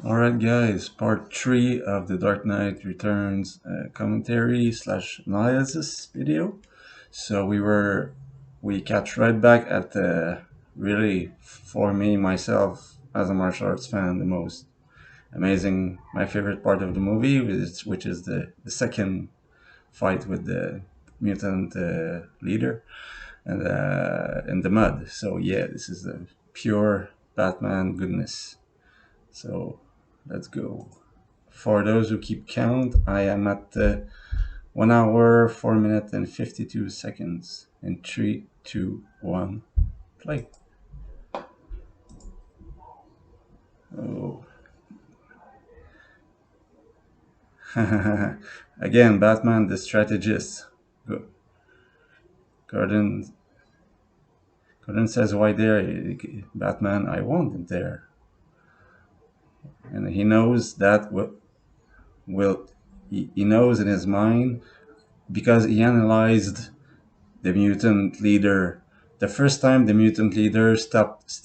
Alright, guys, part 3 of the Dark Knight Returns commentary slash analysis video. So we catch right back at the really, for me, myself, as a martial arts fan, the most amazing, my favorite part of the movie, which is the second fight with the mutant leader and in the mud. So yeah, this is the pure Batman goodness. So let's go. For those who keep count, I am at 1 hour, 4 minutes, and 52 seconds. In 3, 2, 1, play. Oh. Again, Batman the strategist. Gordon, Gordon says, why there? Batman, I want it there. And he knows that he knows in his mind because he analyzed the mutant leader. The first time the mutant leader stopped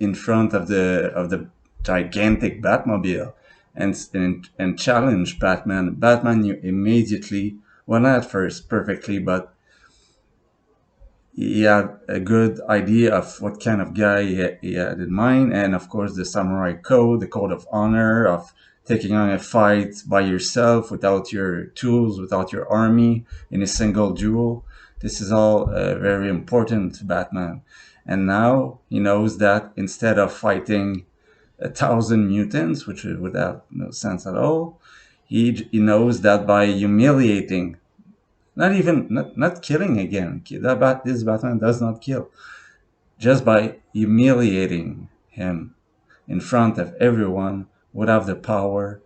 in front of the gigantic Batmobile and challenged Batman. Batman knew immediately, well, not at first perfectly, but he had a good idea of what kind of guy he had in mind, and of course the samurai code, the code of honor of taking on a fight by yourself without your tools, without your army, in a single duel. This is all very important to Batman. And now he knows that instead of fighting 1,000 mutants, which would have no sense at all, he knows that by humiliating, not killing again, this Batman does not kill, just by humiliating him in front of everyone would have the power,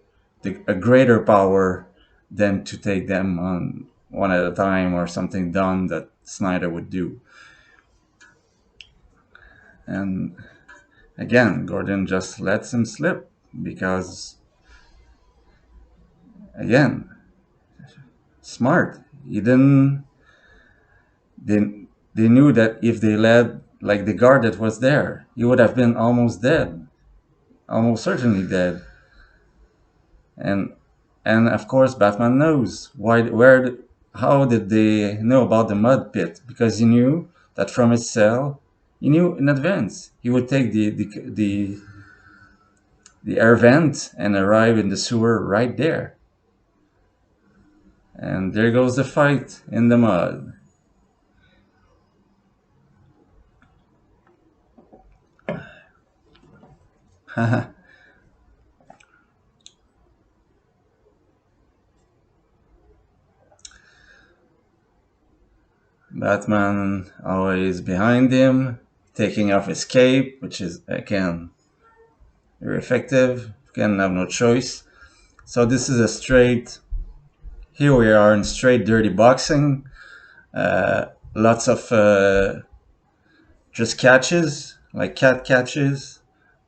a greater power than to take them on one at a time or something dumb that Snyder would do. And again, Gordon just lets him slip because, again, smart. He didn't. They knew that if they led like the guard that was there, he would have been almost dead, almost certainly dead. And of course, Batman knows how did they know about the mud pit? Because he knew that from his cell, he knew in advance he would take the air vent and arrive in the sewer right there. And there goes the fight in the mud. Batman always behind him, taking off his cape, which is, again, very effective. Again, have no choice. So this is a straight, here we are in straight dirty boxing. Lots of just catches, like cat catches,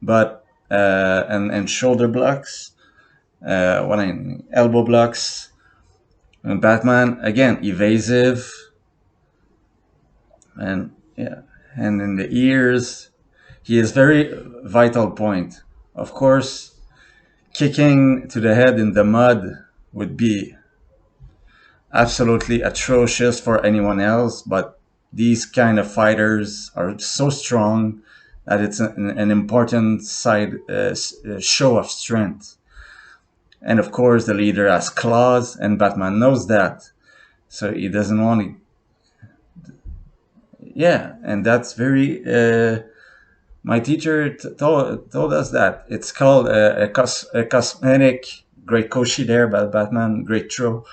but and shoulder blocks, elbow blocks. And Batman, again, evasive, and yeah, and in the ears, he is very vital point. Of course, kicking to the head in the mud would be absolutely atrocious for anyone else, but these kind of fighters are so strong that it's an important show of strength. And of course, the leader has claws, and Batman knows that, so he doesn't want to. Yeah, and that's very. My teacher told us that it's called a cosmetic. Great Koshi there, but Batman, great throw.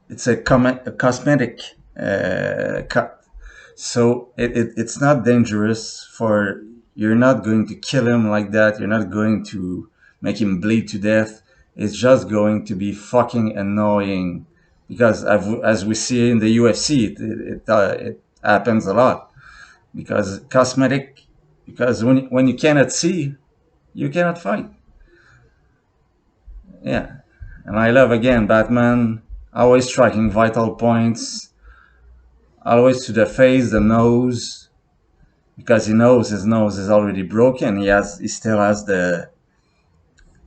It's a cosmetic cut, so it's not dangerous. For you're not going to kill him like that. You're not going to make him bleed to death. It's just going to be fucking annoying because as we see in the UFC, it happens a lot because cosmetic. Because when you cannot see, you cannot fight. Yeah, and I love again Batman always striking vital points, always to the face, the nose, because he knows his nose is already broken. He still has the,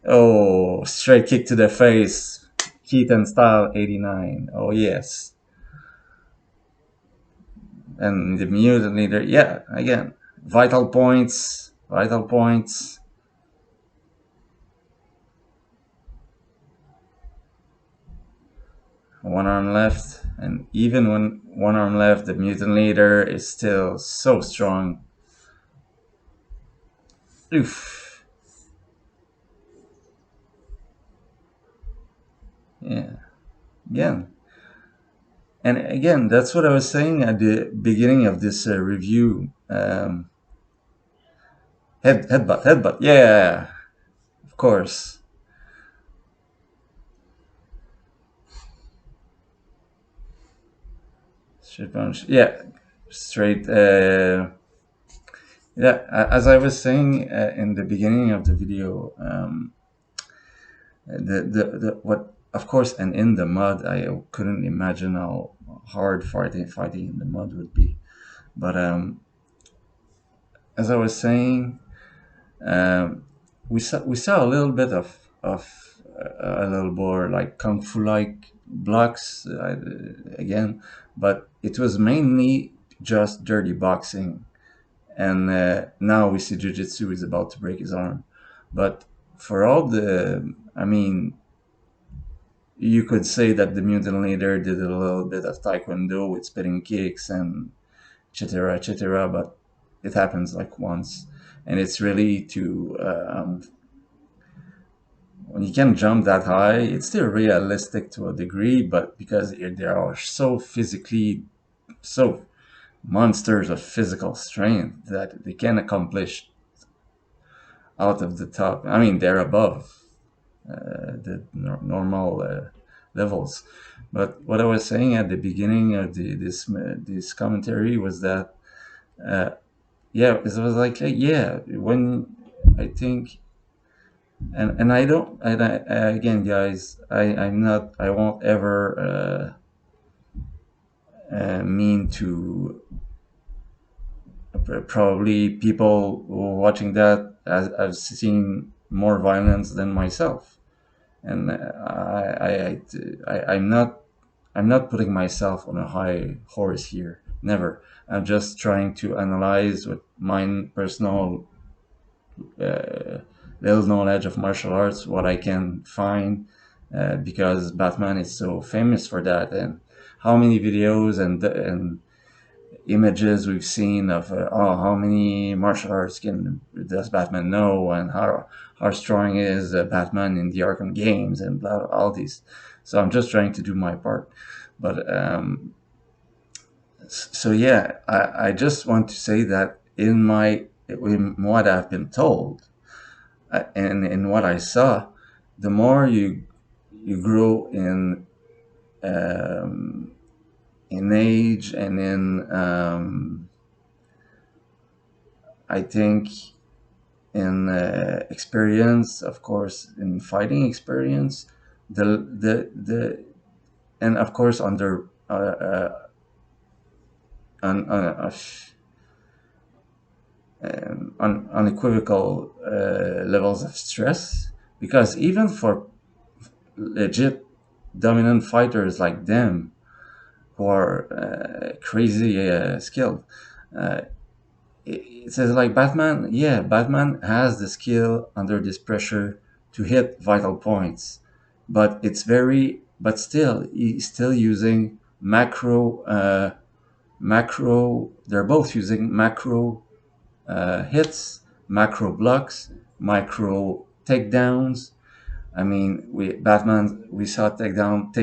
oh, straight kick to the face, Keaton style 89. Oh yes, and the mutant leader. Yeah, again, vital points, vital points. One arm left, and even when one arm left, the mutant leader is still so strong. Oof. Yeah. Again. And again, that's what I was saying at the beginning of this review. Headbutt, headbutt. Yeah, of course. Straight punch. Yeah, straight. Yeah, as I was saying in the beginning of the video, the what, of course, and in the mud, I couldn't imagine how hard fighting in the mud would be. But as I was saying, um, we saw a little bit of a little more like kung fu like blocks again, but it was mainly just dirty boxing. And now we see jiu-jitsu is about to break his arm. But for all the, I mean, you could say that the mutant leader did a little bit of taekwondo with spitting kicks and etc etc, but it happens like once. And it's really to when you can jump that high, it's still realistic to a degree, but because they are so physically, so monsters of physical strength that they can accomplish out of the top. I mean, they're above the normal levels. But what I was saying at the beginning of this commentary was that yeah, it was like yeah, when I think, and I don't, and again, guys, I won't ever mean to probably people watching that as I've seen more violence than myself, and I'm not putting myself on a high horse here. Never. I'm just trying to analyze with my personal uh, little knowledge of martial arts what I can find, because Batman is so famous for that, and how many videos and images we've seen of oh, how many martial arts does Batman know, and how strong is Batman in the Arkham games, and blah, all these. So I'm just trying to do my part. But so yeah, I just want to say that in what I've been told, and in what I saw, the more you grow um, in age and in I think in experience, of course, in fighting experience, the and of course under un, unequivocal levels of stress, because even for legit dominant fighters like them who are crazy skilled, uh, it says like Batman, yeah, Batman has the skill under this pressure to hit vital points, but but still, he's still using macro. They're both using macro hits, macro blocks, micro takedowns. I mean, we saw takedown.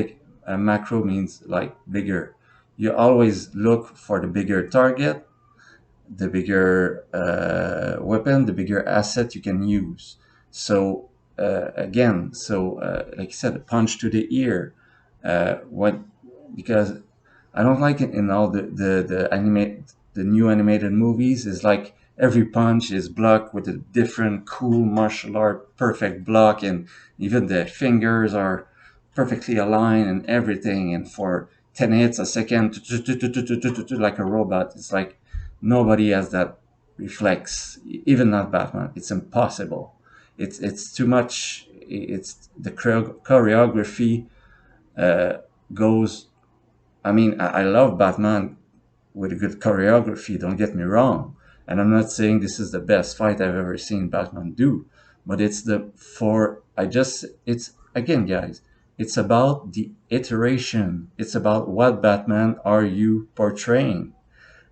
Macro means like bigger. You always look for the bigger target, the bigger weapon, the bigger asset you can use. So again, like I said, a punch to the ear. What because I don't like it in all the new animated movies. Is like every punch is blocked with a different cool martial art perfect block, and even the fingers are perfectly aligned and everything. And for 10 hits a second, like a robot, it's like nobody has that reflex. Even not Batman, it's impossible. It's too much. It's the choreography goes. I mean, I love Batman with a good choreography, don't get me wrong. And I'm not saying this is the best fight I've ever seen Batman do, but it's the for I just it's again, guys, it's about the iteration. It's about what Batman are you portraying.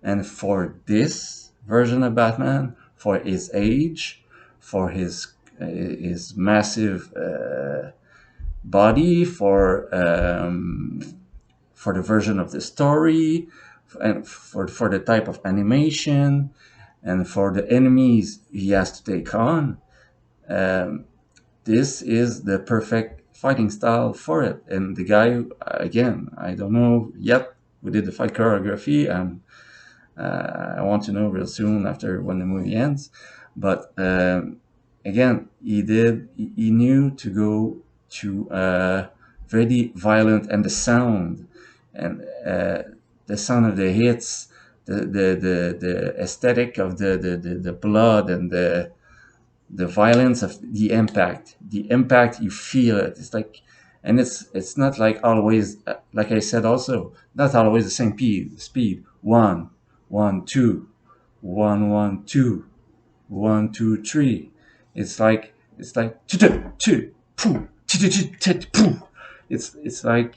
And for this version of Batman, for his age, for his massive body, for the version of the story, and for the type of animation, and for the enemies he has to take on. Um, this is the perfect fighting style for it. And the guy, again, I don't know yet. We did the fight choreography. I want to know real soon after when the movie ends. But again, he knew to go to very violent, and the sound and the sound of the hits, the aesthetic of the blood, and the violence of the impact, you feel it. It's like, and it's not like always, like I said, also not always the same speed. One, one, two, one, one, two, one, two, three. It's like two, two, poo, poo. It's like,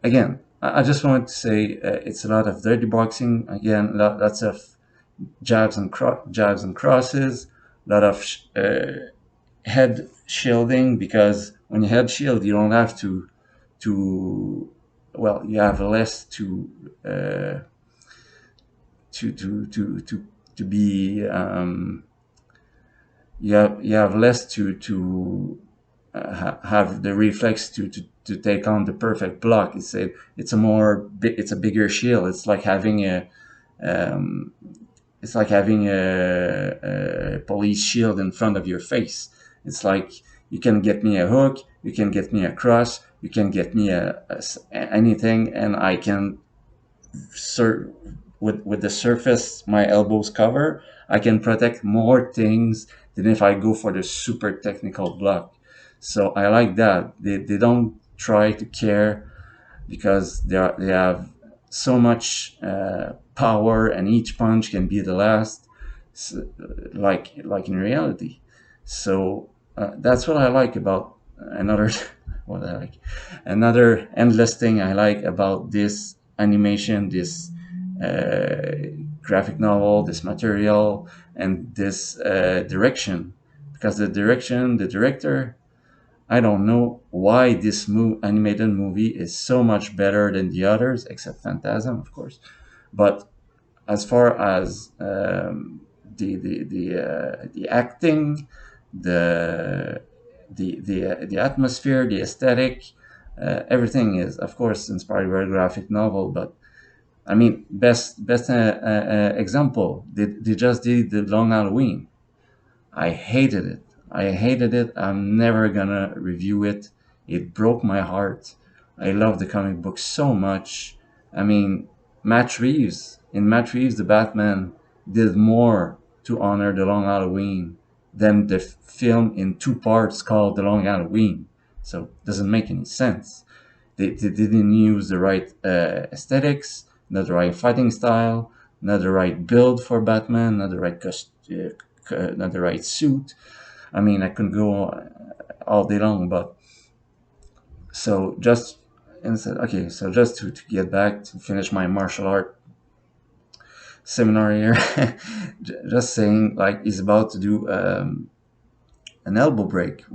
again, I just wanted to say it's a lot of dirty boxing. Again, lots of jabs and crosses, a lot of head shielding, because when you head shield, you don't have to well, you have less uh, to be you have less to have the reflex to take on the perfect block. It's a bigger shield. Um, it's like having a police shield in front of your face. It's like, you can get me a hook, you can get me a cross, you can get me anything, and I can with the surface my elbows cover, I can protect more things than if I go for the super technical block. So I like that they don't try to care, because they have so much power, and each punch can be the last, like in reality. So that's what I like about another what I like another endless thing I like about this animation, this uh, graphic novel, this material, and this direction. Because the director, I don't know why this animated movie is so much better than the others, except Phantasm, of course. But as far as the acting, the the atmosphere, the aesthetic, everything is, of course, inspired by a graphic novel. But I mean, best example, they just did the Long Halloween. I hated it. I hated it. I'm never gonna review it. It broke my heart. I love the comic book so much. I mean, Matt Reeves, the Batman, did more to honor the Long Halloween than the film in two parts called The Long Halloween. So it doesn't make any sense. They didn't use the right aesthetics, not the right fighting style, not the right build for Batman, not the right not the right suit. I mean, I could go all day long, but so just instead, okay, so just to get back to finish my martial art seminar here, just saying, like, he's about to do an elbow break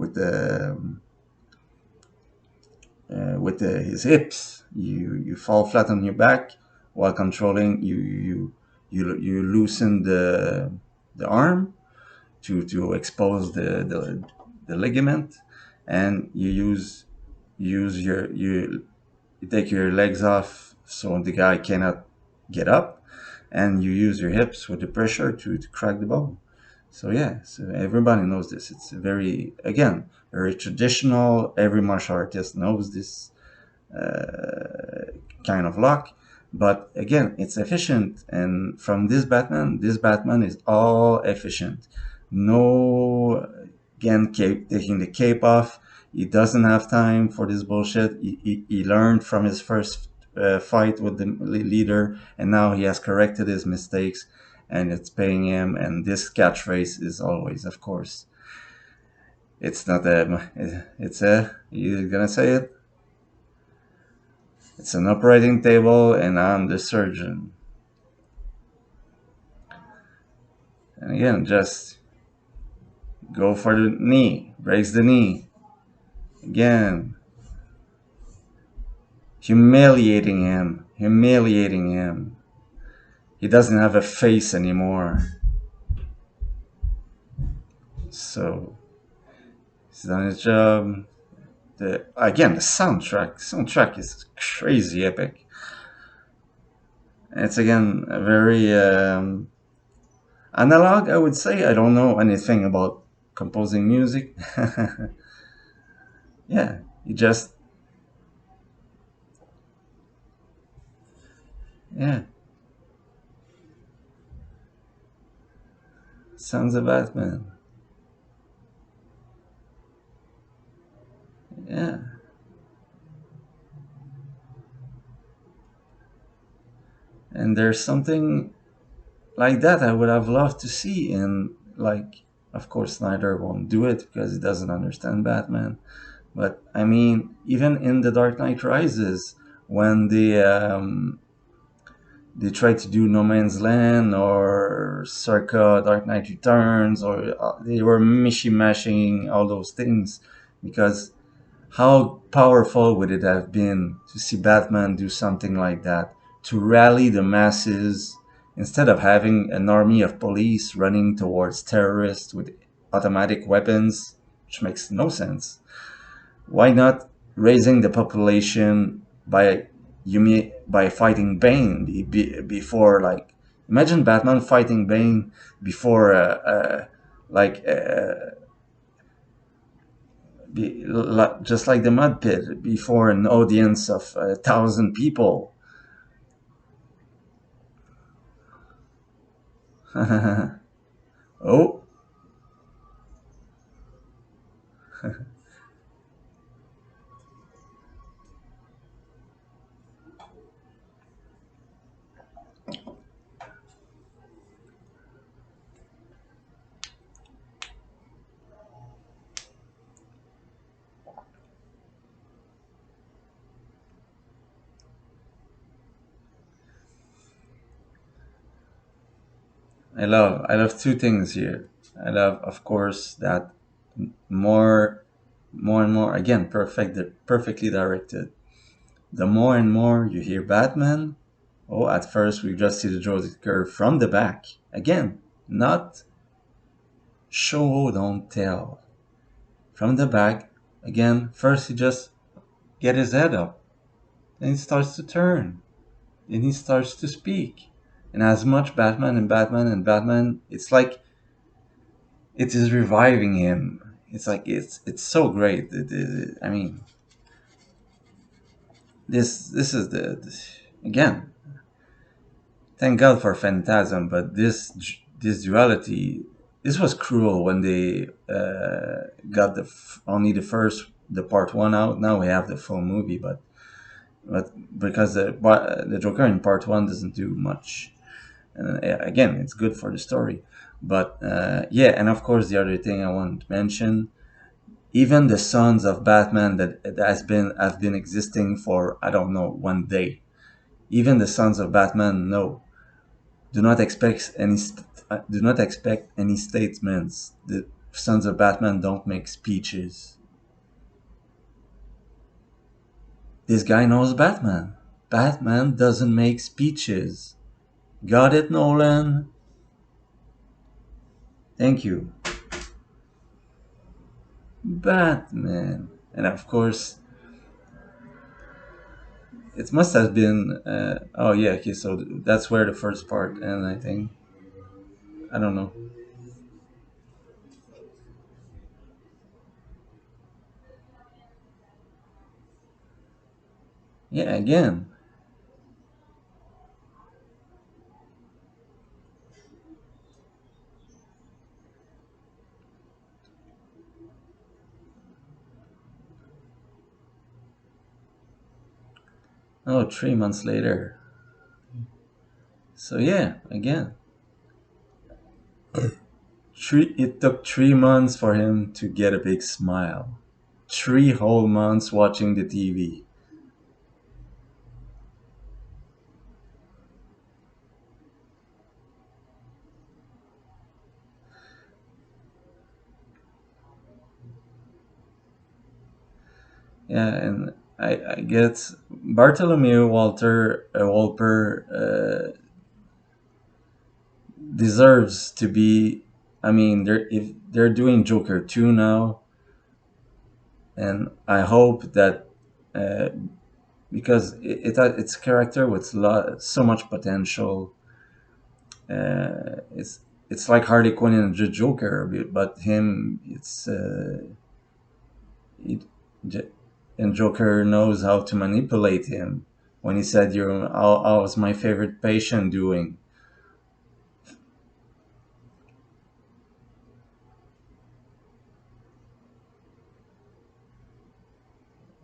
his hips. You fall flat on your back while controlling. You loosen the arm to expose the ligament, and you take your legs off so the guy cannot get up, and you use your hips with the pressure to crack the bone. So yeah, so everybody knows this. It's very, again, very traditional. Every martial artist knows this kind of lock. But again, it's efficient, and from this Batman is all efficient. No, again, taking the cape off. He doesn't have time for this bullshit. He learned from his first fight with the leader, and now he has corrected his mistakes, and it's paying him. And this catchphrase is always, of course, it's not a, it's a, you're gonna say it? It's an operating table, and I'm the surgeon. And again, just go for the knee, breaks the knee. Again, humiliating him. He doesn't have a face anymore. So he's done his job. The soundtrack is crazy epic. It's again a very analog, I would say. I don't know anything about composing music. Yeah, he just, yeah, sounds of Batman. Yeah, and there's something like that I would have loved to see in, like, of course Snyder won't do it because he doesn't understand Batman. But I mean, even in The Dark Knight Rises, when they tried to do No Man's Land or circa Dark Knight Returns, or they were mashing all those things, because how powerful would it have been to see Batman do something like that, to rally the masses instead of having an army of police running towards terrorists with automatic weapons, which makes no sense. Why not raising the population by by fighting Bane before, like, imagine Batman fighting Bane before like just like the mud pit before an audience of 1,000 people. Oh, I love two things here. I love, of course, that more more and more, again, perfectly directed. The more and more you hear Batman, oh, at first we just see the Joker from the back. Again, not show, don't tell. From the back, again, first he just get his head up. Then he starts to turn. Then he starts to speak. And as much Batman and Batman and Batman, it's like it is reviving him. It's like it's so great. I mean, this is again, thank God for Phantasm, but this duality, this was cruel when they got only the part one out. Now we have the full movie, but because the Joker in part one doesn't do much. Again, it's good for the story, but yeah, and of course the other thing I want to mention, even the sons of Batman that have been existing for, I don't know, one day. Even the sons of Batman know, do not expect any statements. The Sons of Batman don't make speeches. This guy knows Batman. Batman doesn't make speeches. Got it, Nolan? Thank you. Batman. And of course, it must have been. Oh, yeah, okay, so that's where the first part ends, I think. I don't know. Yeah, again. Oh, 3 months later. So yeah, again, it took 3 months for him to get a big smile. 3 whole months watching the TV. Yeah, and I get Bartholomew Walter Wolper deserves to be. I mean, if they're doing Joker 2 now, and I hope that uh, because it's a character with so much potential. It's like Harley Quinn and the Joker, but him it, and Joker knows how to manipulate him. When he said, "You're, how was my favorite patient doing?"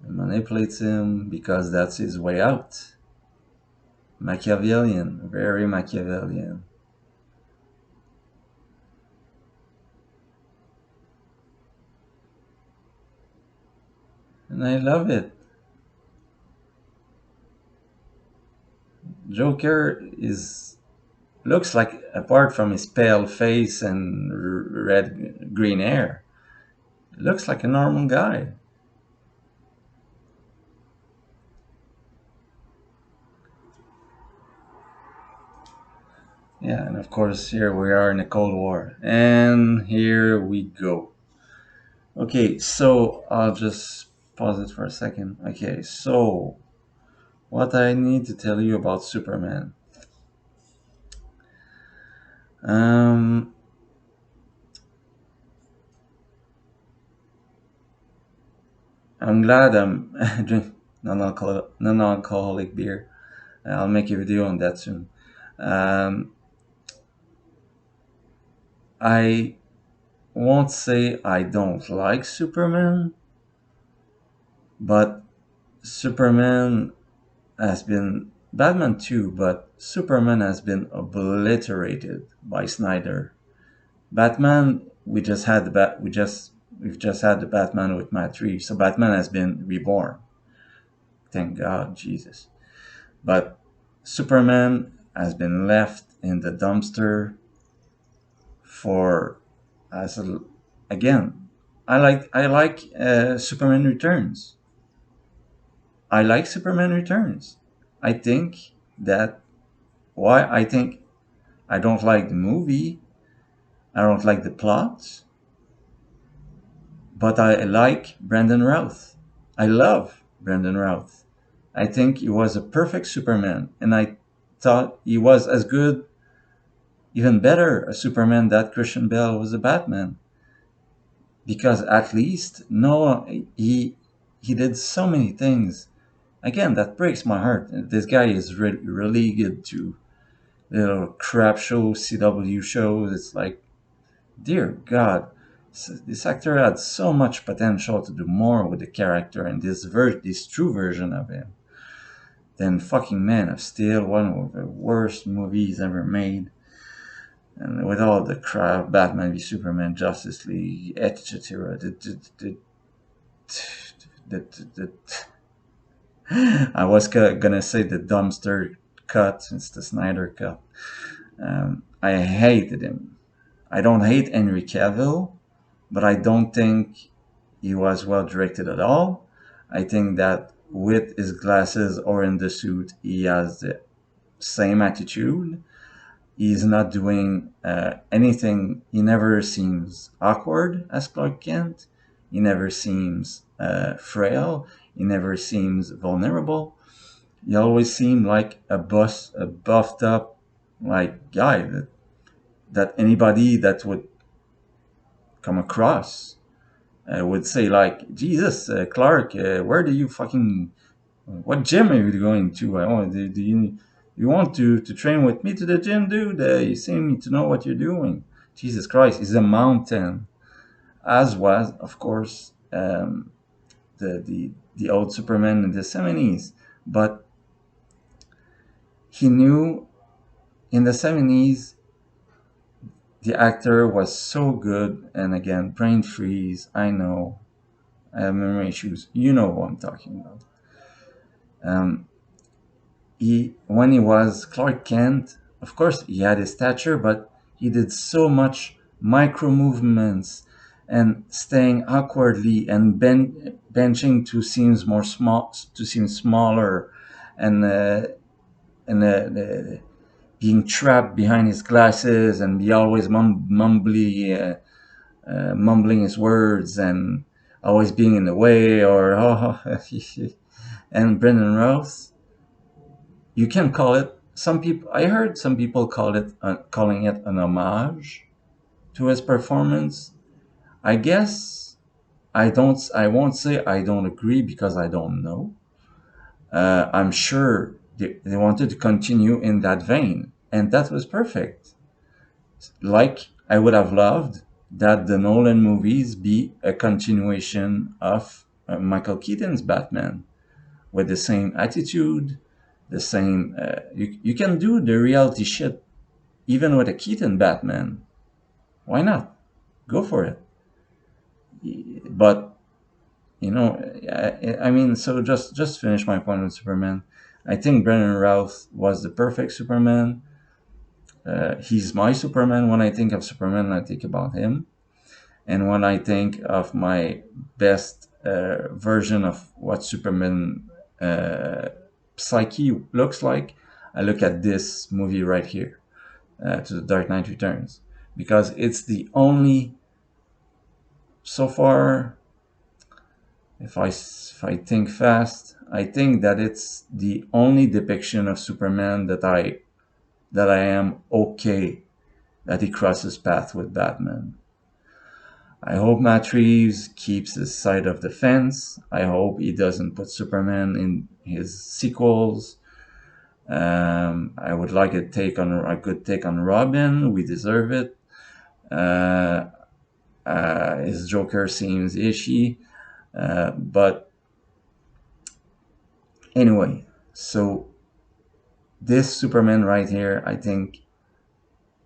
He manipulates him because that's his way out. Machiavellian, very Machiavellian, and I love it. Joker is looks like, apart from his pale face and red green hair, looks like a normal guy. Yeah, and of course, here we are in a Cold War. And here we go. Okay, so I'll just pause it for a second. Okay, so what I need to tell you about Superman. Um, I'm glad I'm drinking non-alcoholic beer. I'll make a video on that soon. Um, I won't say I don't like Superman, but Superman has been Batman too, but Superman has been obliterated by Snyder. Batman, we've just had the Batman with Matt Reeves, so Batman has been reborn. Thank God, Jesus. But Superman has been left in the dumpster for as a, again. I like Superman Returns. I like Superman Returns. I think that why I think I don't like the movie. I don't like the plot, but I like Brandon Routh. I love Brandon Routh. I think he was a perfect Superman, and I thought he was as good, even better, a Superman that Christian Bale was a Batman. Because at least no, he did so many things. Again, that breaks my heart. This guy is really good to little crap shows, CW shows. It's like, dear God, this actor had so much potential to do more with the character and this true version of him than fucking Man of Steel, one of the worst movies ever made. And with all the crap, Batman v Superman, Justice League, etc. I was gonna say the dumpster cut. It's the Snyder cut. I hated him. I don't hate Henry Cavill, but I don't think he was well directed at all. I think that with his glasses or in the suit, he has the same attitude. He's not doing anything. He never seems awkward as Clark Kent. He never seems frail. He never seems vulnerable. He always seemed like a buffed up like guy that anybody that would come across would say like, Jesus, Clark, where do you fucking, what gym are you going to? Do you want to train with me to the gym, dude? You seem to know what you're doing. Jesus Christ, is a mountain, as was, of course, the old Superman in the 70s. But he knew in the 70s the actor was so good, and again, brain freeze. I know I have memory issues. You know what I'm talking about. Um, he when he was Clark Kent, of course he had his stature, but he did so much micro movements and staying awkwardly and benching to seems more small to seem smaller, and being trapped behind his glasses and be always mumbling his words and always being in the way or and Brendan Rouse, you can call it, some people, I heard some people call it calling it an homage to his performance. I guess I won't say I don't agree because I don't know. I'm sure they wanted to continue in that vein, and that was perfect. Like, I would have loved that the Nolan movies be a continuation of Michael Keaton's Batman with the same attitude, the same. You can do the reality shit even with a Keaton Batman. Why not? Go for it. But I mean, so just finish my point with Superman. I think Brendan Routh was the perfect Superman. He's my Superman. When I think of Superman, I think about him. And when I think of my best version of what Superman psyche looks like, I look at this movie right here, to the Dark Knight Returns, because it's the only, so far, if I think fast, I think that it's the only depiction of Superman that I am okay that he crosses path with Batman. I hope Matt Reeves keeps his side of the fence. I hope he doesn't put Superman in his sequels. I would like a good take on Robin. We deserve it. Uh, his Joker seems ishy, but anyway. So this Superman right here, I think,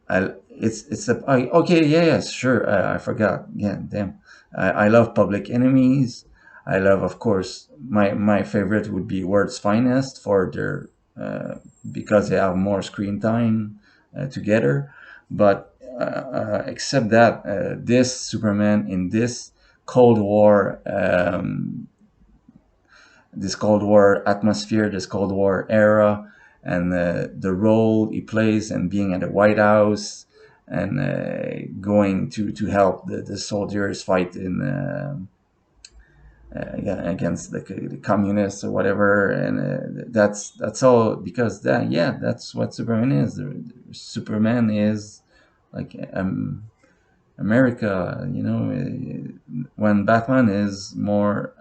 okay, yeah, yes, sure. I forgot. Yeah, damn. I love Public Enemies. I love, of course, my favorite would be World's Finest for their because they have more screen time together. But except that, this Superman in this Cold War atmosphere, this Cold War era, and the role he plays and being at the White House and going to help the soldiers fight in against the communists or whatever, and that's all because that's what Superman is. Superman is like America, when Batman is more.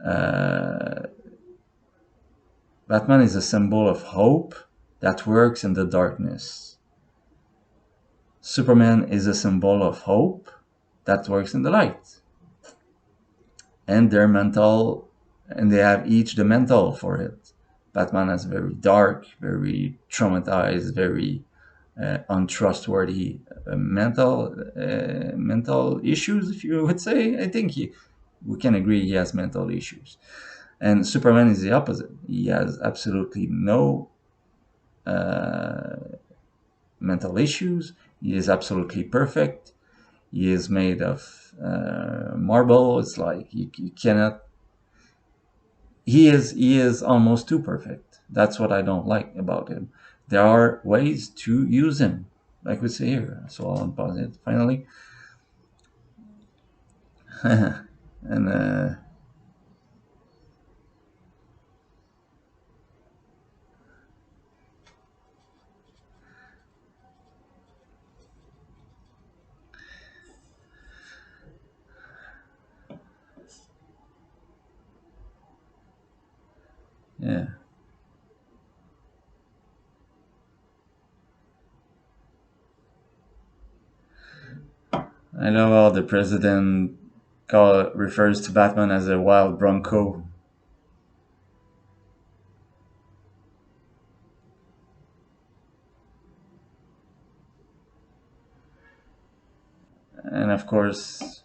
Uh, Batman is a symbol of hope that works in the darkness. Superman is a symbol of hope that works in the light. And they're mental, and they have each the mental for it. Batman is very dark, very traumatized, very untrustworthy mental issues, if you would say. I think we can agree he has mental issues. And Superman is the opposite. He has absolutely no mental issues. He is absolutely perfect. He is made of marble. It's like you cannot. He is almost too perfect. That's what I don't like about him. There are ways to use him, like we say here. So I'll unpause it finally. And yeah, I love how the president refers to Batman as a wild bronco. And of course,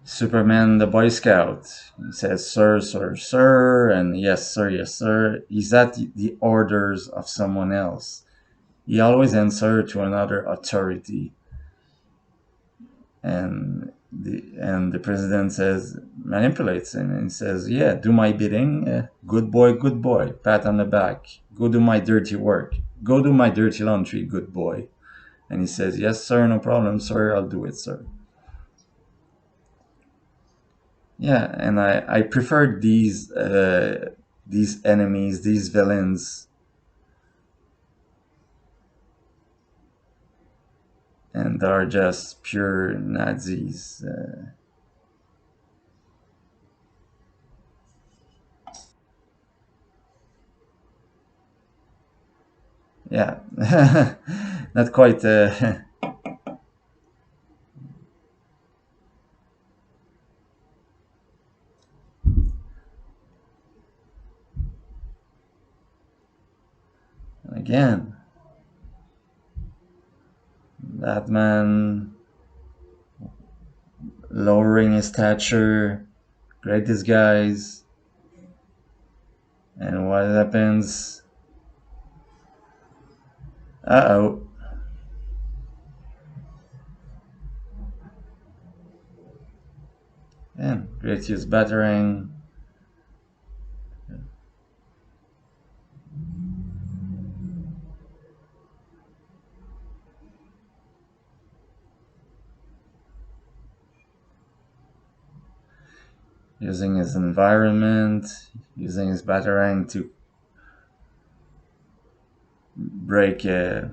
Superman, the Boy Scout, he says, "Sir, sir, sir," and "Yes, sir, yes, sir." He's at the orders of someone else. He always answers to another authority, and the president says, manipulates him, and says, "Yeah, do my bidding. Good boy. Pat on the back. Go do my dirty work. Go do my dirty laundry, good boy." And he says, "Yes, sir, no problem, sir. I'll do it, sir." Yeah, and I prefer these enemies, these villains, and they're just pure Nazis. Yeah, not quite. Again, Batman lowering his stature, great disguise, and what happens? Uh oh. And great use battering. Using his environment, using his batarang to break. I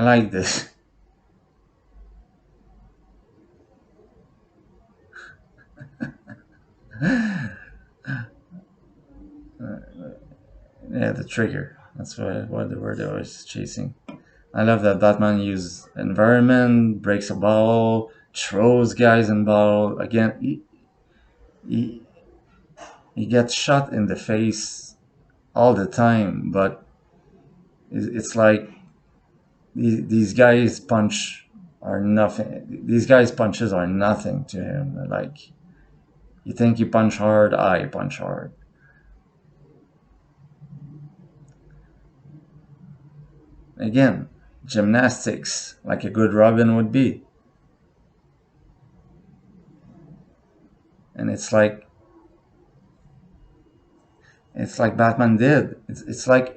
like this. Yeah, the trigger. That's what the word I was chasing. I love that Batman uses environment, breaks a bottle, throws guys in bottle. Again, he, he gets shot in the face all the time, but it's like these guys punch are nothing. These guys punches are nothing to him. Like, you think you punch hard, I punch hard. Again, gymnastics, like a good Robin would be. And it's like Batman did. It's like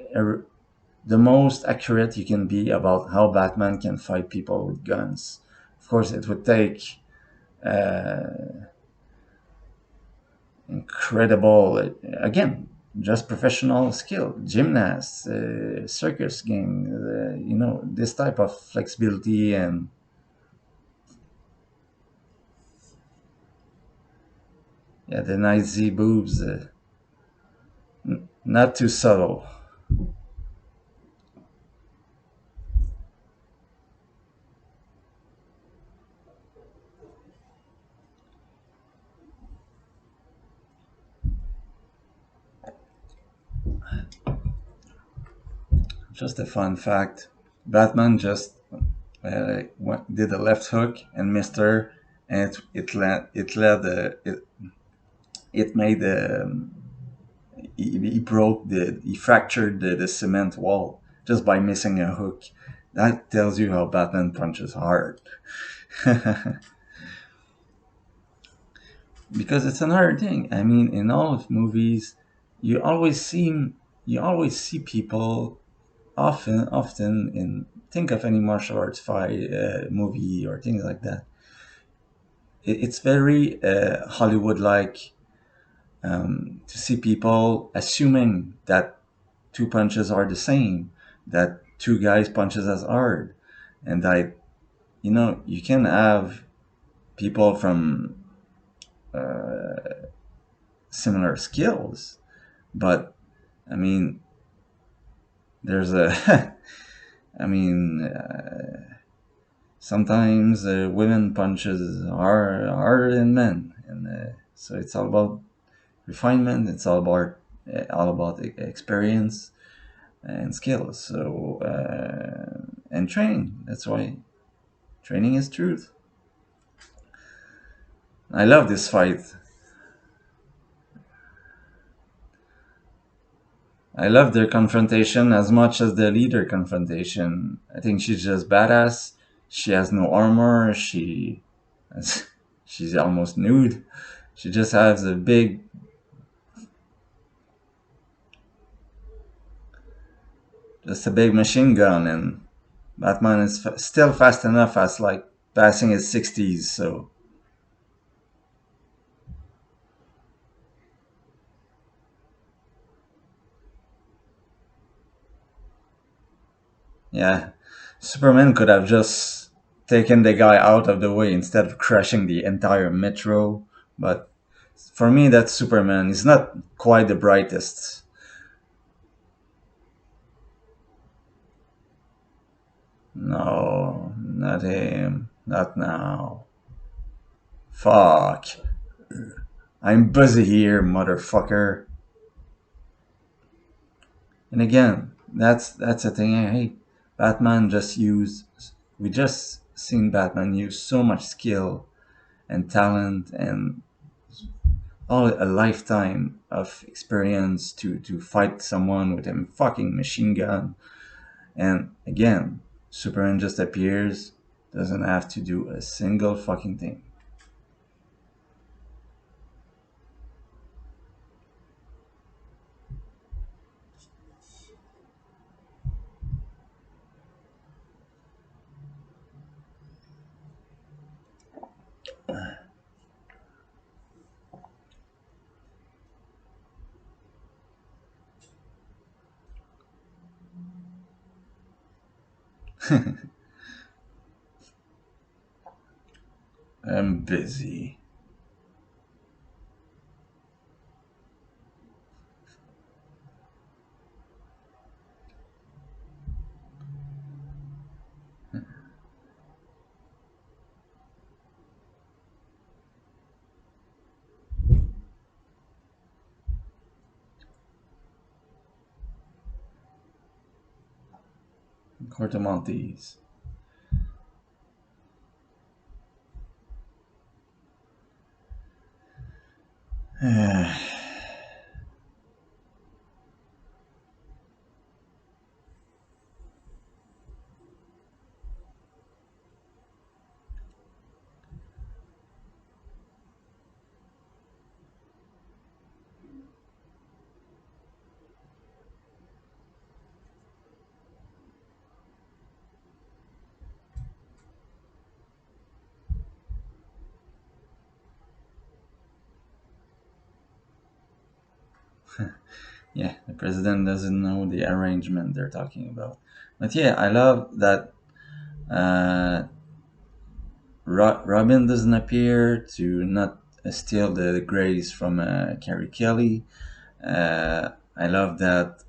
the most accurate you can be about how Batman can fight people with guns. Of course, it would take incredible, again, just professional skill, gymnasts, circus gang, this type of flexibility and yeah, the nice Z boobs, not too subtle. Just a fun fact: Batman just did a left hook and missed her, and it made he broke he fractured the cement wall just by missing a hook. That tells you how Batman punches hard. Because it's another thing. I mean, in all of movies, you always see you always see people often in think of any martial arts fight movie or things like that. It's very Hollywood like to see people assuming that two punches are the same, that two guys punches as hard, and that you can have people from similar skills, but I mean, there's a, I mean, Sometimes women punches are harder than men, and so it's all about refinement. It's all about experience and skills. So and training. That's why training is truth. I love this fight. I love their confrontation as much as the leader confrontation. I think she's just badass. She has no armor. She's almost nude. She just has just a big machine gun, and Batman is still fast enough as like passing his 60s. So yeah, Superman could have just taken the guy out of the way instead of crashing the entire metro. But for me, that's Superman. He's not quite the brightest. No, not him. Not now. Fuck. I'm busy here, motherfucker. And again, that's a thing I hate. Batman just use. We just seen Batman use so much skill and talent and all a lifetime of experience to fight someone with a fucking machine gun. And again, Superman just appears, doesn't have to do a single fucking thing. I'm busy. Corto Maltese. Yeah, the president doesn't know the arrangement they're talking about. But yeah, I love that uh, Robin doesn't appear to not steal the grace from Carrie Kelly. I love that.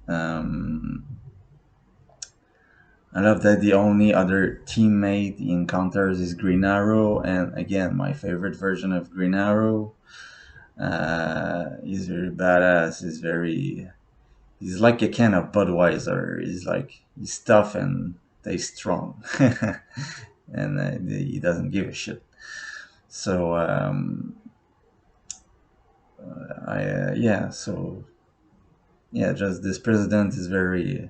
I love that the only other teammate he encounters is Green Arrow, and again, my favorite version of Green Arrow. He's very badass. He's like a can of Budweiser. He's tough and tastes strong, and he doesn't give a shit. So so yeah, just this president is very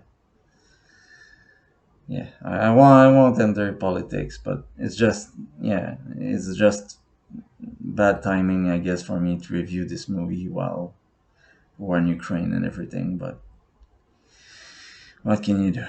yeah. I won't enter politics, but it's just bad timing, I guess, for me to review this movie while war in Ukraine and everything. But what can you do?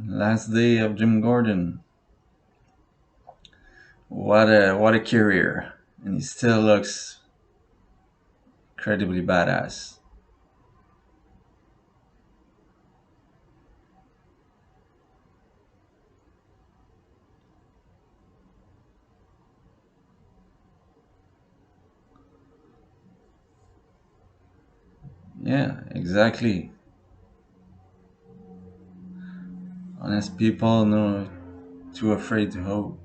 Last day of Jim Gordon. What a career, and he still looks incredibly badass. Yeah, exactly. Honest people, no, too afraid to hope.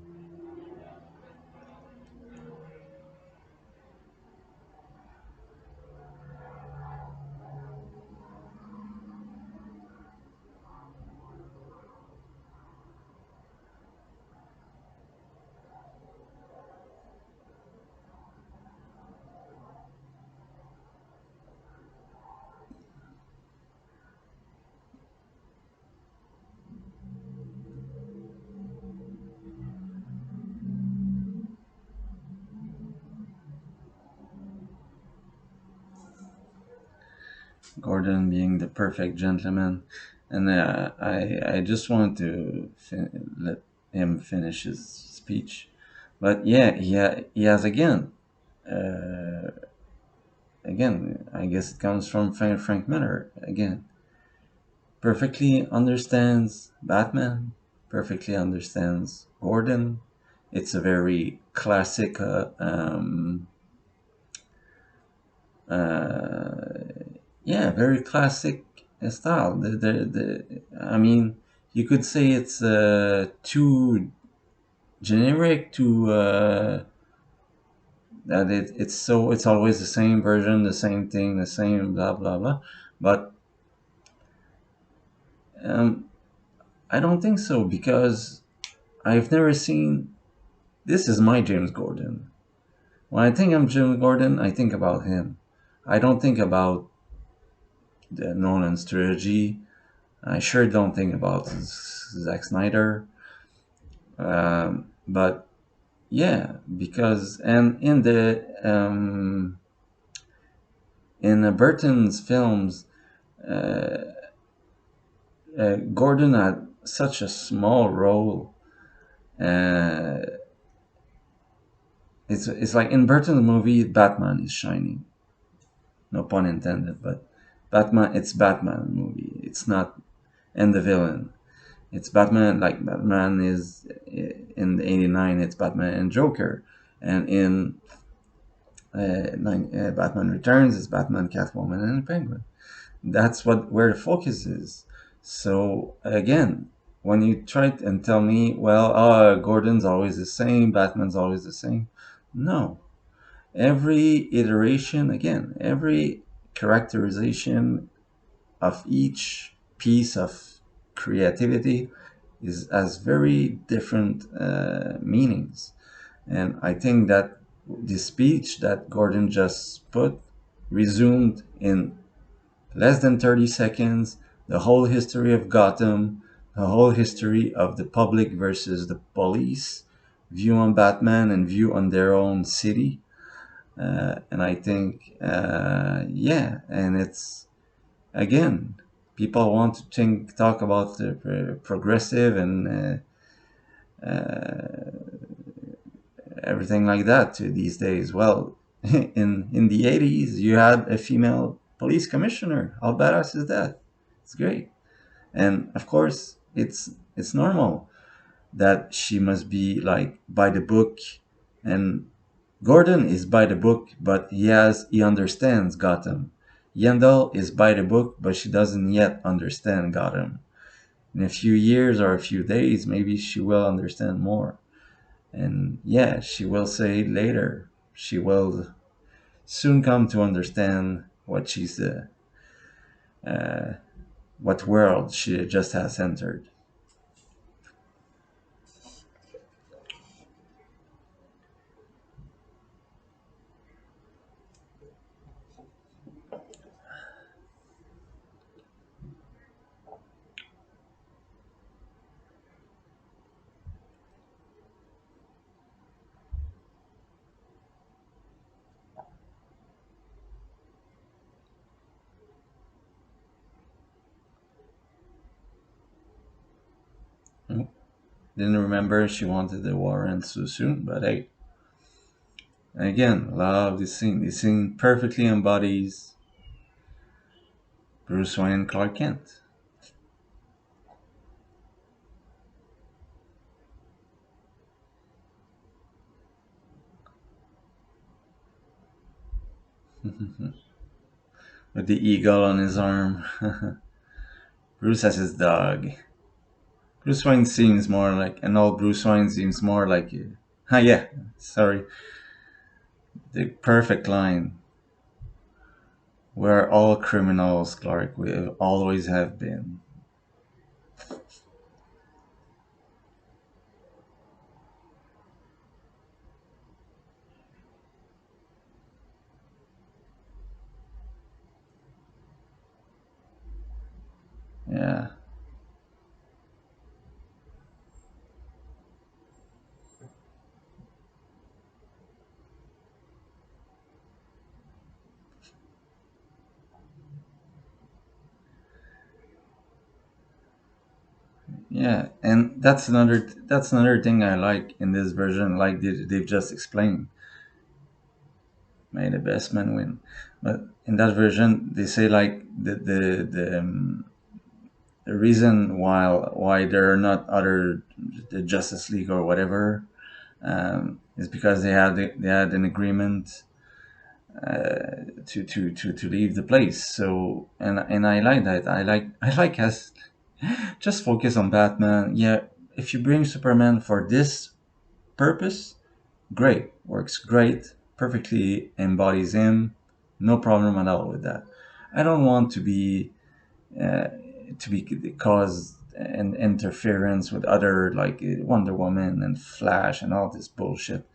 Gordon being the perfect gentleman, and I just want to let him finish his speech, but yeah, he has uh, again. I guess it comes from Frank Miller again. Perfectly understands Batman, perfectly understands Gordon. It's a very classic, yeah, very classic style. I mean, you could say it's too generic to that it's always the same version, the same thing, the same blah blah blah. But um, I don't think so because I've never seen. This is my James Gordon. When I think of James Gordon, I think about him. I don't think about the Nolan's trilogy. I sure don't think about Zack Snyder. But yeah, because and in Burton's films, Gordon had such a small role. Uh, it's like in Burton's movie, Batman is shining. No pun intended, but Batman. It's Batman movie. It's not and the villain. It's Batman. Like Batman is in '89. It's Batman and Joker, and in Batman Returns, it's Batman, Catwoman, and Penguin. That's what where the focus is. So again, when you try and tell me, well, Gordon's always the same, Batman's always the same. No, every iteration, again, every characterization of each piece of creativity is has very different meanings. And I think that the speech that Gordon just put resumed in less than 30 seconds the whole history of Gotham, the whole history of the public versus the police, view on Batman and view on their own city. And I think, yeah, and it's again, people want to talk about the progressive and everything like that to these days. Well, in the 80s, you had a female police commissioner. How badass is that? It's great, and of course, it's normal that she must be like by the book, and Gordon is by the book, but he understands Gotham. Yandel is by the book, but she doesn't yet understand Gotham. In a few years or a few days, maybe she will understand more. And yeah, she will say later, she will soon come to understand what world she just has entered. Didn't remember she wanted the war end so soon, but hey, again, love this scene. This scene perfectly embodies Bruce Wayne and Clark Kent. With the eagle on his arm. Bruce has his dog. Bruce Wayne seems more like an old Bruce Wayne seems more like yeah, sorry. The perfect line. We're all criminals, Clark. We always have been. Yeah. Yeah, and that's another thing I like in this version, like they've just explained. May the best man win. But in that version, they say like the reason why there are not other the Justice League or whatever is because they had an agreement to leave the place. So and I like that. I like us just focus on Batman. Yeah, if you bring Superman for this purpose, great, works great, perfectly embodies him, no problem at all with that. I don't want uh, to be cause an interference with other like Wonder Woman and Flash and all this bullshit.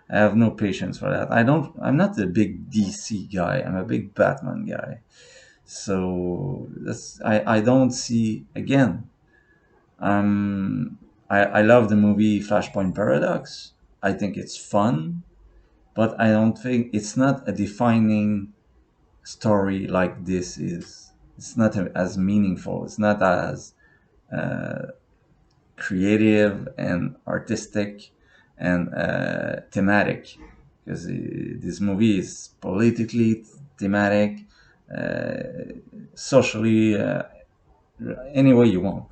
I have no patience for that. I'm not a big DC guy. I'm a big Batman guy. So I don't see again. I love the movie Flashpoint Paradox. I think it's fun, but I don't think it's not a defining story like this is. It's not as meaningful. It's not as creative and artistic and thematic because this movie is politically thematic, uh, socially, any way you want.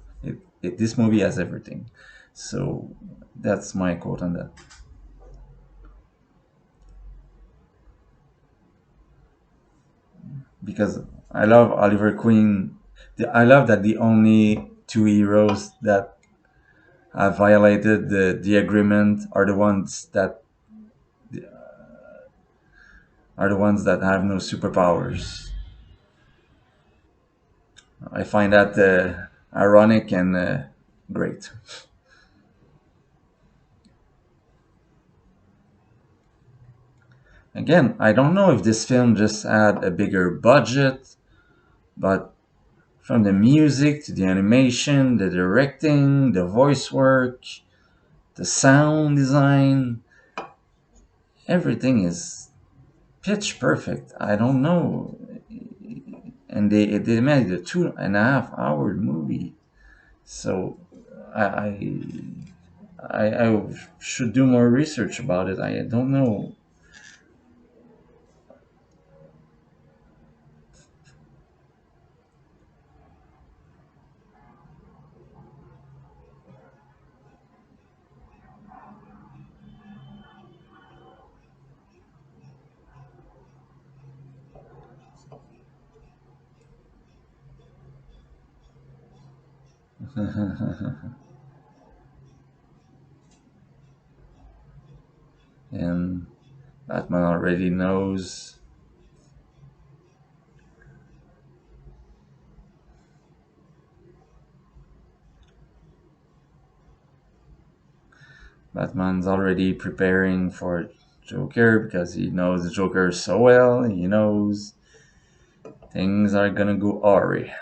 This movie has everything. So that's my quote on that. Because I love Oliver Queen. I love that the only two heroes that have violated the agreement are the ones that have no superpowers. I find that ironic and great. Again, I don't know if this film just had a bigger budget, but from the music to the animation, the directing, the voice work, the sound design, everything is pitch perfect. I don't know, and they made a 2.5 hour movie. So I, I I should do more research about it. I don't know. And Batman already knows. Batman's already preparing for Joker because he knows the Joker so well. He knows things are gonna go awry.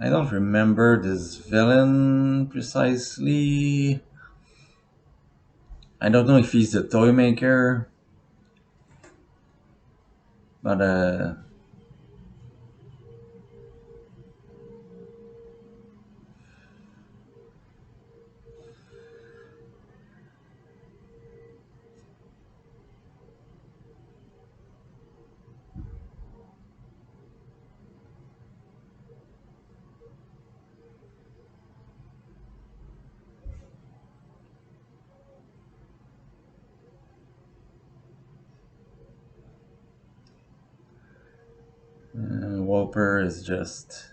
I don't remember this villain precisely. I don't know if he's the toy maker, but Wolper is just.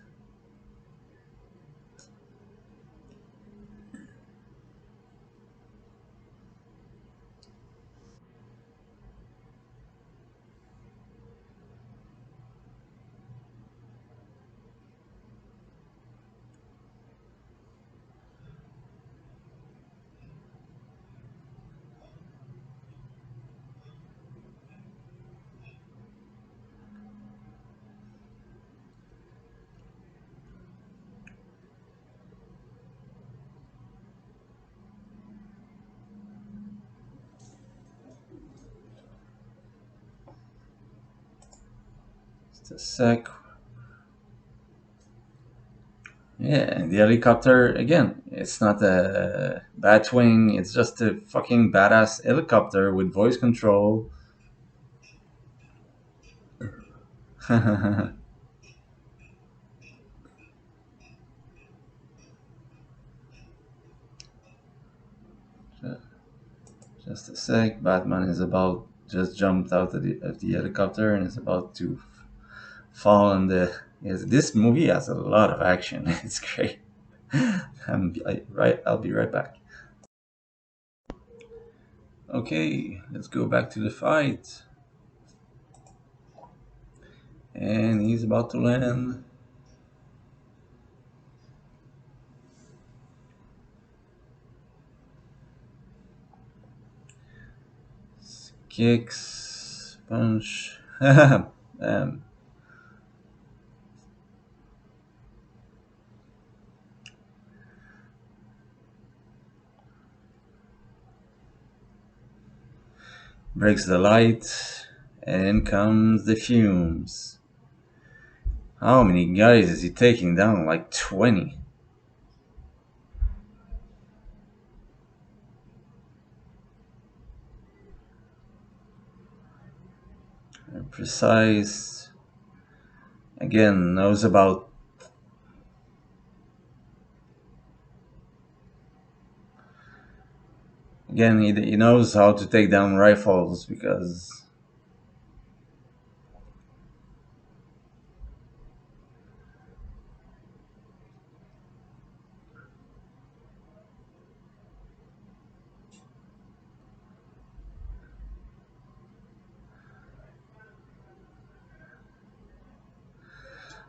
Just a sec. Yeah, and the helicopter again. It's not a Batwing. It's just a fucking badass helicopter with voice control. Just a sec. Batman is about just jumped out of the helicopter and is about to fall on the. Yes, this movie has a lot of action. It's great. I'll be right back. Okay, let's go back to the fight. And he's about to land. Kicks, punch. Breaks the light, and in comes the fumes. How many guys is he taking down? Like 20. Precise. Again, knows about. Again, he knows how to take down rifles because.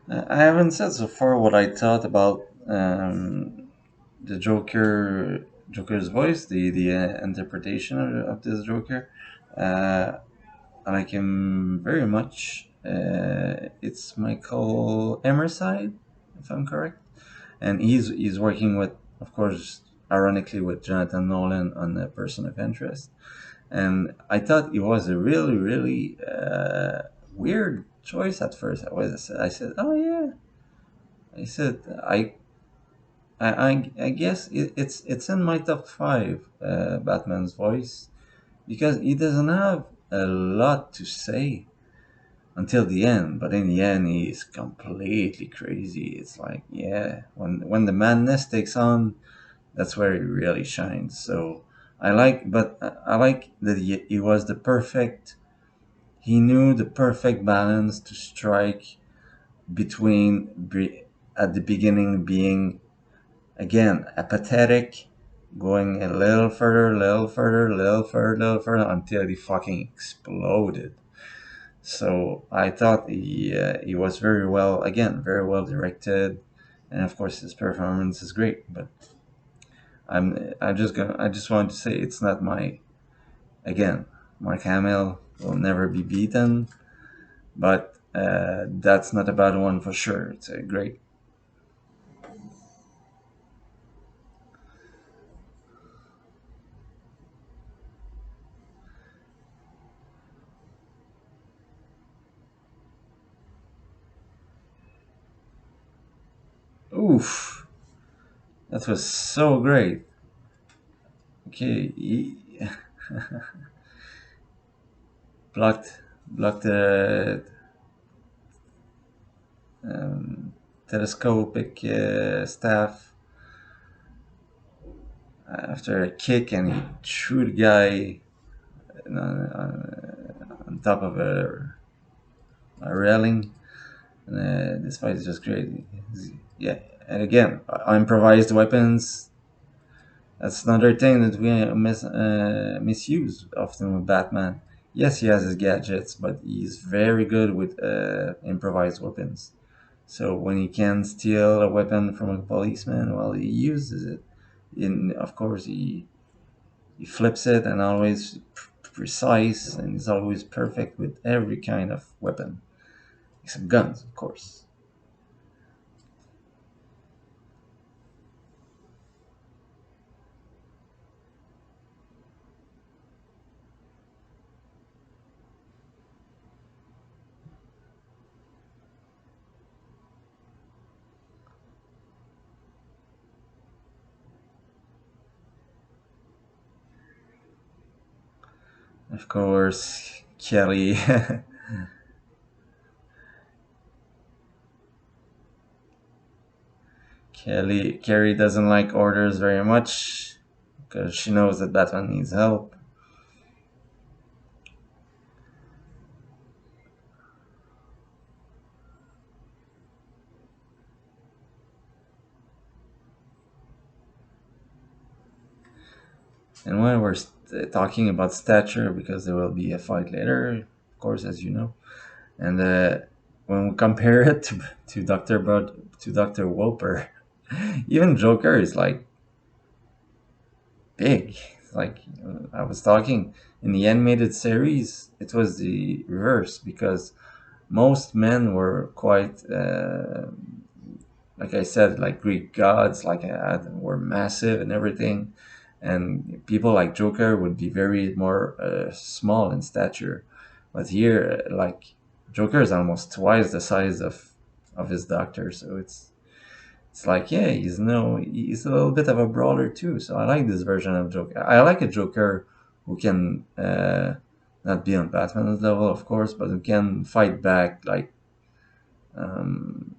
I haven't said so far what I thought about the Joker's voice, the interpretation of this Joker. Uh, I like him very much. It's Michael Emerside, if I'm correct, and he's working with, of course, ironically with Jonathan Nolan on the Person of Interest, and I thought it was a really weird choice at first. I said, oh yeah, I said I guess it's in my top five Batman's voice because he doesn't have a lot to say until the end, but in the end he's completely crazy. It's like yeah, when the madness takes on, that's where he really shines. So I like that he was the perfect. He knew the perfect balance to strike between at the beginning being again apathetic, going a little further, little further, little further, little further until he fucking exploded. So I thought he was very well again, very well directed, and of course his performance is great. But I just wanted to say it's not my again. Mark Hamill will never be beaten, but that's not a bad one for sure. It's a great. Oof, that was so great. Okay, blocked the um, telescopic staff after a kick, and he threw the guy on top of a railing. And this fight is just great. Yeah, and again, improvised weapons. That's another thing that we misuse often with Batman. Yes, he has his gadgets, but he's very good with improvised weapons. So when he can steal a weapon from a policeman, well, he uses it. Of course, he flips it and always precise, and he's always perfect with every kind of weapon, except guns, of course. Of course, Kelly. Carrie doesn't like orders very much because she knows that Batman needs help. And when we're talking about stature, because there will be a fight later, of course, as you know, and when we compare it to Doctor Wolper, even Joker is like big. Like I was talking in the animated series, it was the reverse because most men were quite, like I said, like Greek gods, like I had, were massive and everything, and people like Joker would be very more small in stature, but here, like Joker is almost twice the size of his doctor, so it's like, yeah, he's a little bit of a brawler too. So I like this version of Joker. I like a Joker who can not be on Batman's level, of course, but who can fight back, like um,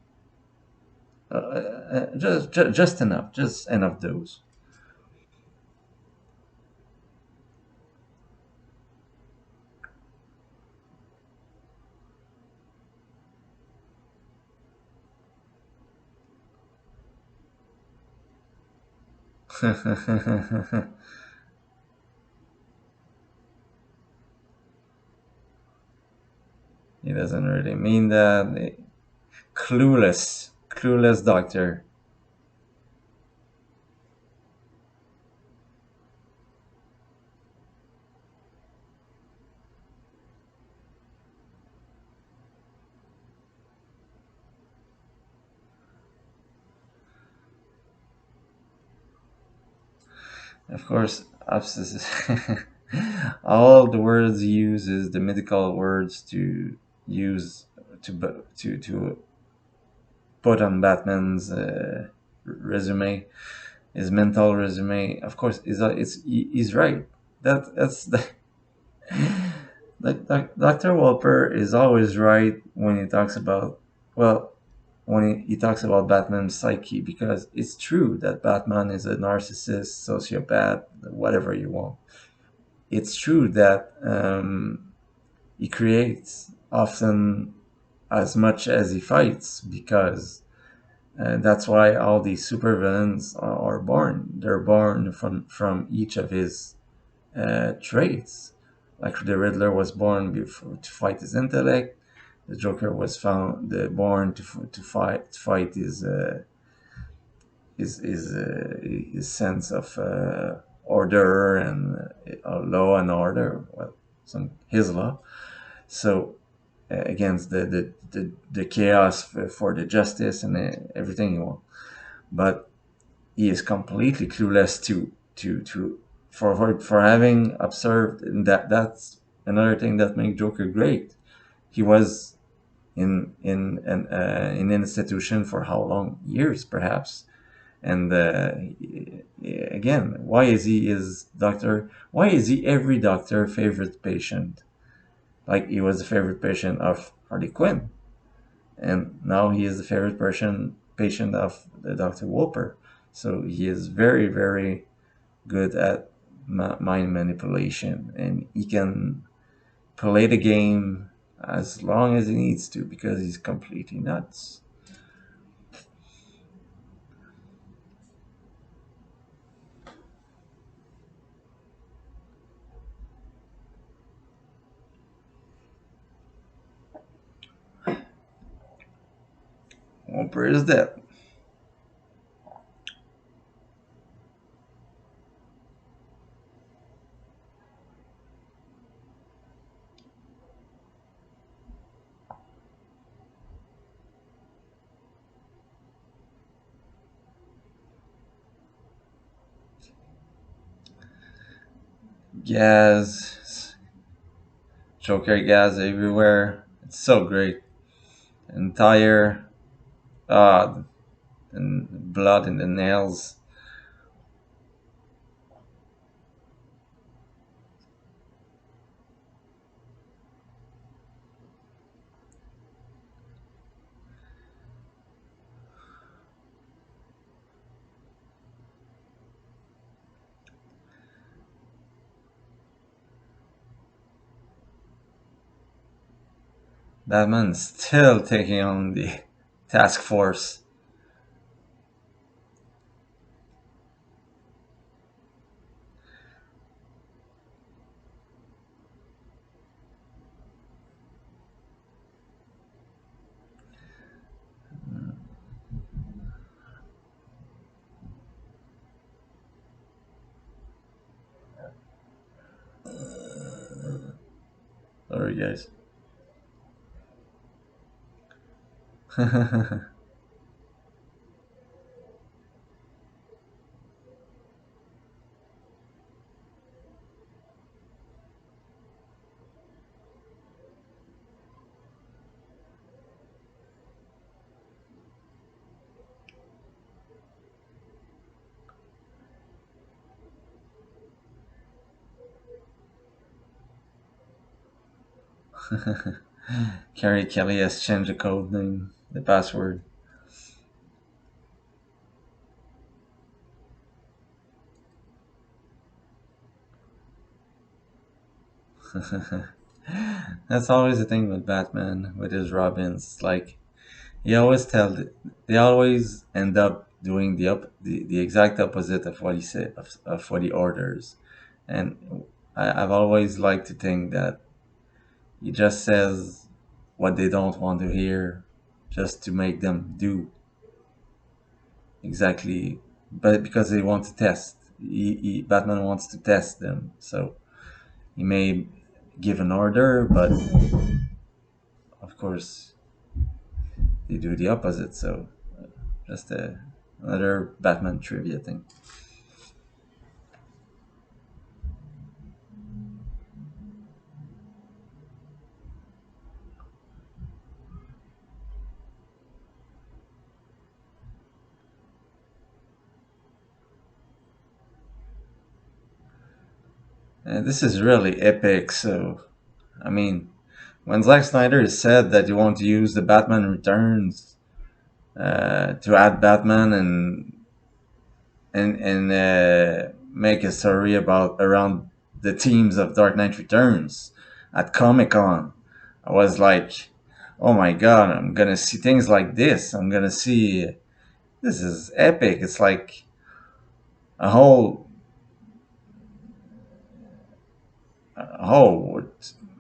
just enough, just enough dose. He doesn't really mean that. Clueless doctor. Of course, all the words he uses, the medical words to use to put on Batman's resume, his mental resume. Of course, he's right. That's the Dr. Walper is always right when he talks about, well, when he talks about Batman's psyche, because it's true that Batman is a narcissist, sociopath, whatever you want. It's true that he creates often as much as he fights, because that's why all these supervillains are born. They're born from each of his traits. Like the Riddler was born before to fight his intellect. The Joker was found born to fight his sense of order and law and order. Well, some his law. So against the chaos for the justice and everything you want. But he is completely clueless to for having observed, and that's another thing that makes Joker great. He was in an institution for how long? Years, perhaps. And again, why is he his doctor? Why is he every doctor favorite patient? Like he was the favorite patient of Harley Quinn, and now he is the favorite patient of the Dr. Wolper. So he is very, very good at mind manipulation, and he can play the game as long as he needs to because he's completely nuts. Wolper is dead. Gas, Joker gas everywhere. It's so great. Entire uh, and blood in the nails. Batman still taking on the task force. Sorry, guys. Carrie Kelly has changed the code name, the password. That's always the thing with Batman, with his Robins. Like he always they always end up doing the exact opposite of what he said of what he orders, and I've always liked to think that he just says what they don't want to hear, just to make them do exactly, but because they want to test. Batman wants to test them, so he may give an order, but of course they do the opposite. So just another Batman trivia thing. And this is really epic. So I mean, when Zack Snyder said that you want to use the Batman Returns to add Batman and make a story about around the themes of Dark Knight Returns at Comic Con, I was like, oh my god, I'm gonna see things like this. I'm gonna see this is epic. It's like a whole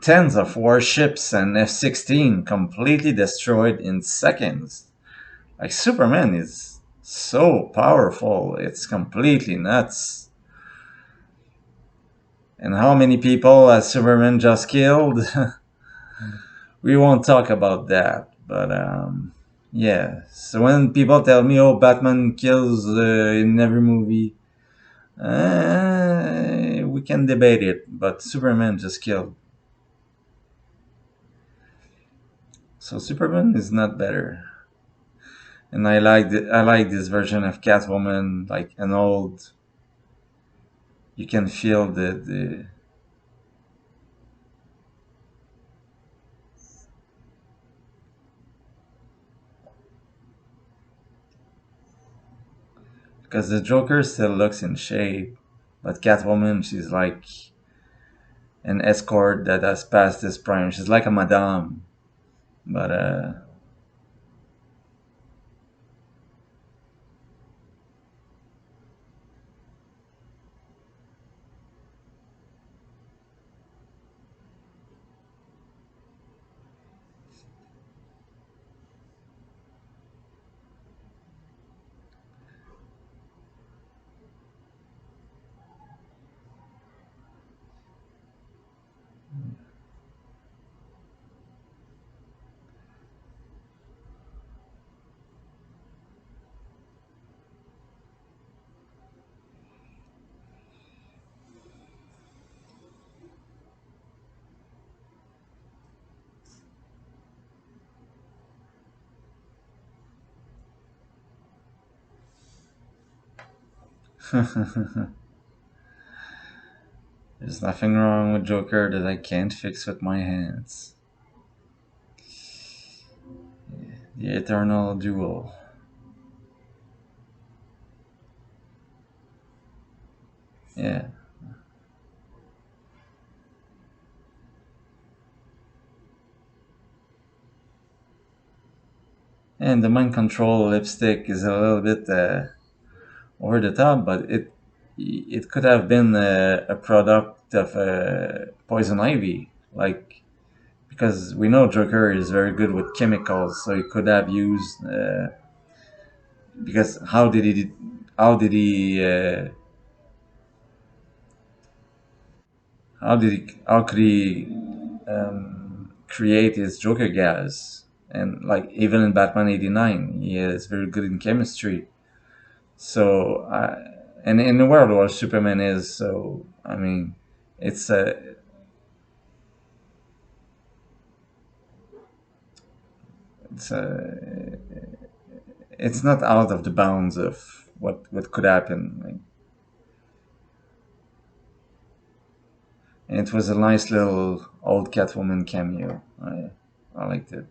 tens of warships and F-16 completely destroyed in seconds. Like Superman is so powerful, it's completely nuts. And how many people has Superman just killed? We won't talk about that, but yeah. So when people tell me, "Oh, Batman kills in every movie," we can debate it, but Superman just killed So Superman is not better, and I like this version of Catwoman, like an old. You can feel the because the Joker still looks in shape, but Catwoman, she's like an escort that has passed this prime. She's like a madame, but there's nothing wrong with Joker that I can't fix with my hands. The eternal duel. Yeah. And the mind control lipstick is a little bit over the top, but it could have been a product of Poison Ivy, like because we know Joker is very good with chemicals, so he could have used because how could he create his Joker gas? And like even in Batman '89, he is very good in chemistry. So, and in the world where Superman is, so I mean, it's it's it's not out of the bounds of what could happen. Like, and it was a nice little old Catwoman cameo. I liked it.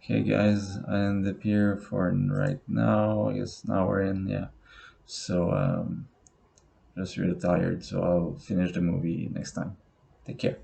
Okay, guys, I end up here for right now. I guess now we're in, yeah. So, just really tired, so I'll finish the movie next time. Take care.